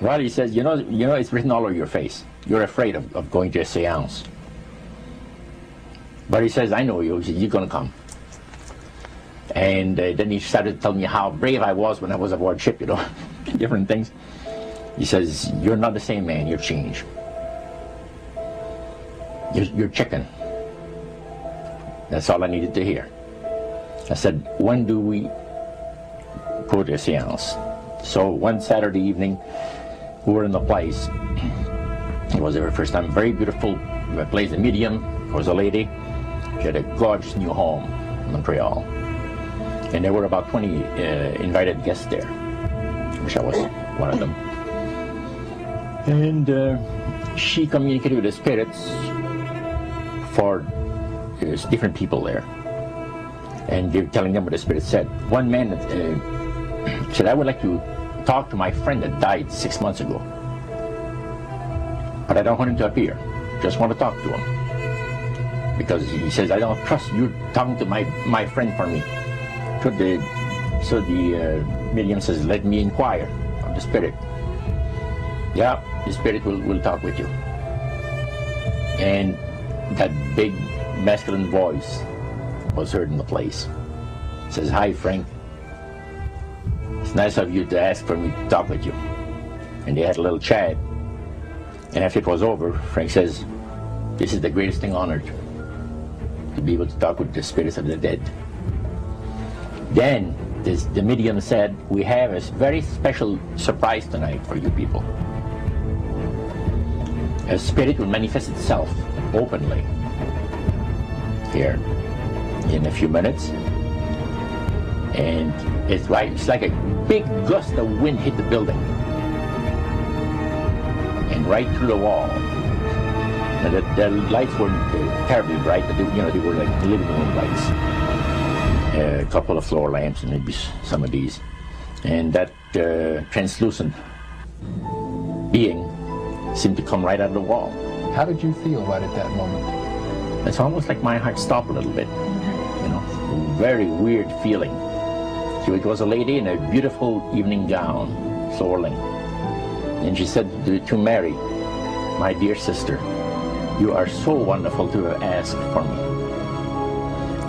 Well, he says, you know, it's written all over your face. You're afraid of going to a seance. But he says, I know you. He says, you're going to come. And then he started to tell me how brave I was when I was aboard ship, you know, different things. He says, you're not the same man, you're changed. You're chicken. That's all I needed to hear. I said, when do we go to a seance? So one Saturday evening, we were in the place. It was our first time. Very beautiful place, a medium. There was a lady. She had a gorgeous new home in Montreal. And there were about 20 invited guests there. I wish I was one of them. And she communicated with the spirits for different people there. And they were telling them what the spirit said. One man said, I would like to talk to my friend that died 6 months ago. But I don't want him to appear. Just want to talk to him. Because he says, I don't trust you talking to my friend for me. So the medium says, let me inquire of the spirit. Yeah, the spirit will talk with you. And that big masculine voice was heard in the place. It says, hi Frank, it's nice of you to ask for me to talk with you. And they had a little chat. And after it was over, Frank says, this is the greatest thing on earth, to be able to talk with the spirits of the dead. Then the medium said, we have a very special surprise tonight for you people. A spirit will manifest itself openly here in a few minutes. And it's like a big gust of wind hit the building. And right through the wall. Now the lights weren't terribly bright, but they were like living room lights. A couple of floor lamps and maybe some of these. And that translucent being seemed to come right out of the wall. How did you feel right at that moment? It's almost like my heart stopped a little bit. You know, very weird feeling. So it was a lady in a beautiful evening gown, swirling. And she said to Mary, my dear sister, you are so wonderful to have asked for me.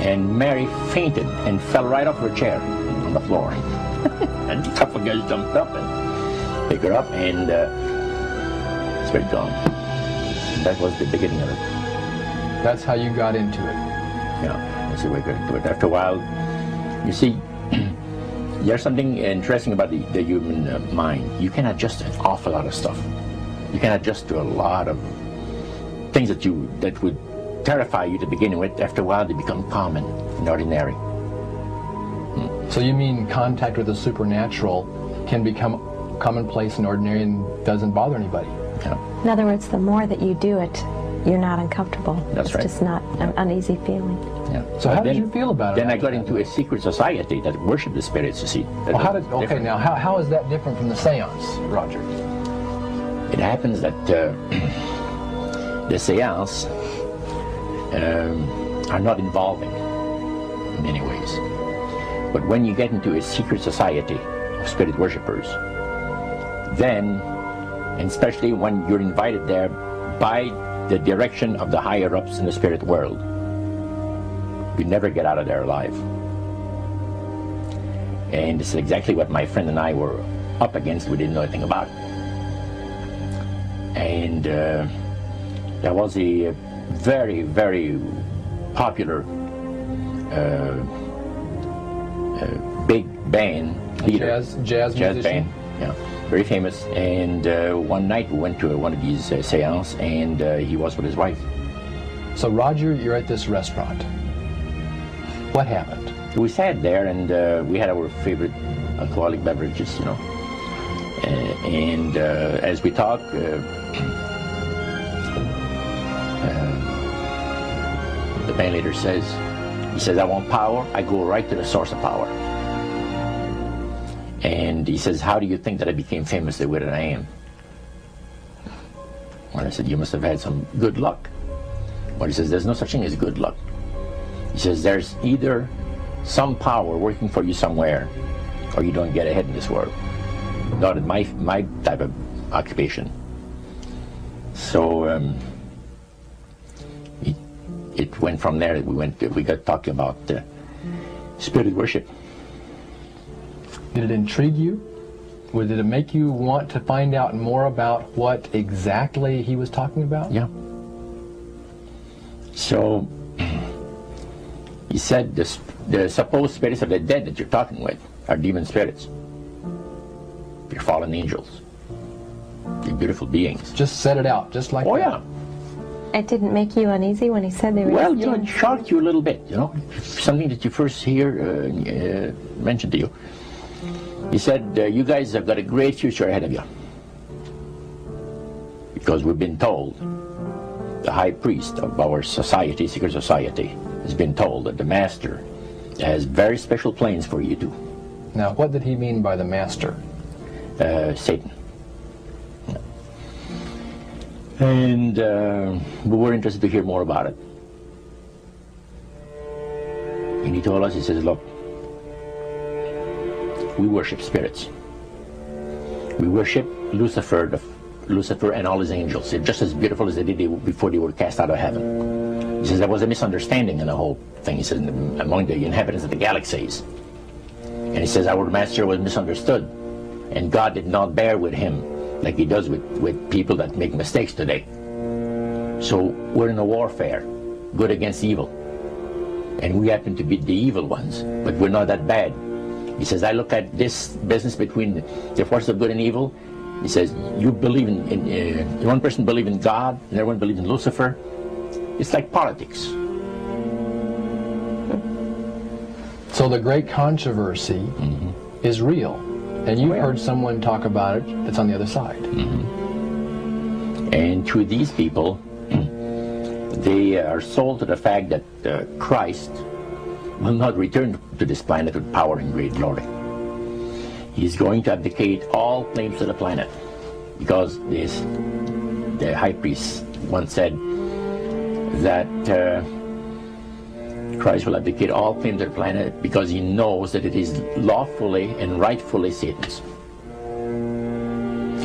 And Mary fainted and fell right off her chair on the floor. And a couple of guys jumped up and picked her up, and spirit gone. And that was the beginning of it. That's how you got into it. Yeah, that's the way I got into it. After a while, you see, there's something interesting about the human mind. You can adjust to an awful lot of stuff. You can adjust to a lot of things that would terrify you to begin with. After a while, they become common and ordinary. So you mean contact with the supernatural can become commonplace and ordinary and doesn't bother anybody? Yeah. In other words, the more that you do it, you're not uncomfortable. That's right. It's just not an uneasy feeling. Yeah. So how did you feel about it? Then I got into a secret society that worshiped the spirits, you see. Well, now how is that different from the seance, Roger? It happens that the seance are not involving in many ways. But when you get into a secret society of spirit worshippers, then, and especially when you're invited there by the direction of the higher-ups in the spirit world, you never get out of there alive. And this is exactly what my friend and I were up against. We didn't know anything about it. And there was a very, very popular big band leader. Jazz musician? Band, yeah, very famous. And one night we went to one of these seances, and he was with his wife. So Roger, you're at this restaurant. What happened? We sat there, and we had our favorite alcoholic beverages, you know. And as we talked, the band leader says, I want power. I go right to the source of power. And he says, how do you think that I became famous the way that I am? Well, I said, you must have had some good luck. Well, he says, there's no such thing as good luck. He says, there's either some power working for you somewhere, or you don't get ahead in this world. Not in my type of occupation. So it went from there. We got talking about spirit worship. Did it intrigue you? Or did it make you want to find out more about what exactly he was talking about? Yeah. So he said the supposed spirits of the dead that you're talking with are demon spirits. They're fallen angels. They're beautiful beings. Just set it out, just like that. Oh yeah. It didn't make you uneasy when he said they were Well, just it shocked you a little bit, you know, something that you first hear mentioned to you. He said, you guys have got a great future ahead of you. Because we've been told, the high priest of our society, secret society, has been told that the master has very special plans for you two. Now, what did he mean by the master? Satan. And we were interested to hear more about it. And he told us, he says, look, we worship spirits. We worship Lucifer and all his angels. They're just as beautiful as they did before they were cast out of heaven. He says there was a misunderstanding in the whole thing. He says among the inhabitants of the galaxies. And he says our master was misunderstood. And God did not bear with him like he does with people that make mistakes today. So we're in a warfare, good against evil. And we happen to be the evil ones, but we're not that bad. He says, I look at this business between the forces of good and evil. He says, you believe in one person believes in God, and everyone believes in Lucifer. It's like politics. So the great controversy is real. And you've heard someone talk about it that's on the other side. And to these people, they are sold to the fact that Christ will not return to this planet with power and great glory. He's going to abdicate all claims to the planet, because the high priest once said that Christ will abdicate all claims to the planet because he knows that it is lawfully and rightfully Satan's.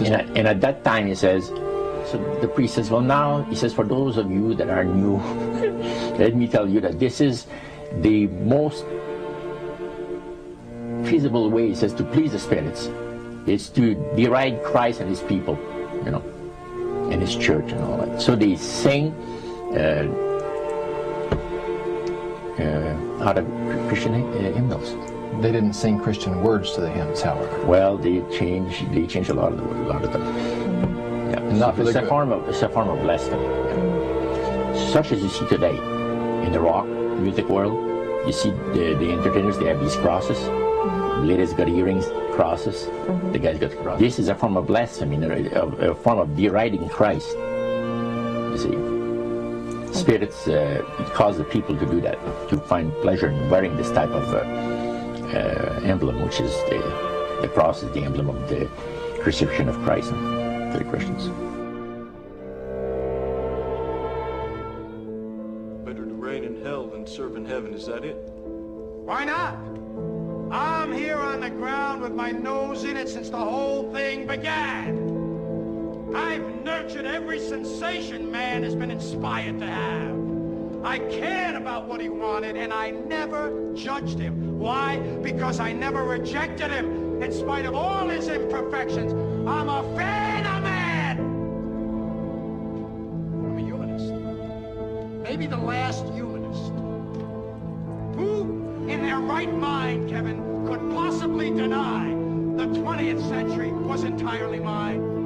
And at that time, he says, so the priest says, well now, he says, for those of you that are new, let me tell you that this is the most feasible way, he says, to please the spirits. It's to deride Christ and his people, you know, and his church and all that. So they sing out of Christian hymnals. They didn't sing Christian words to the hymns, however. Well, they changed a lot of them. Yeah. And not for it's the a good. It's a form of blasphemy. Yeah. Such as you see today in the rock music world. You see the entertainers, they have these crosses. The ladies got earrings, crosses. The guys got crosses. This is a form of blasphemy, a form of deriding Christ. You see. Spirits cause the people to do that, to find pleasure in wearing this type of emblem, which is the cross is the emblem of the crucifixion of Christ for the Christians. Better to reign in hell than serve in heaven, is that it? Why not? I'm here on the ground with my nose in it since the whole thing began. I've nurtured every sensation man has been inspired to have. I cared about what he wanted, and I never judged him. Why? Because I never rejected him, in spite of all his imperfections. I'm a fan of man! I'm a humanist. Maybe the last humanist. Who, in their right mind, Kevin, could possibly deny the 20th century was entirely mine?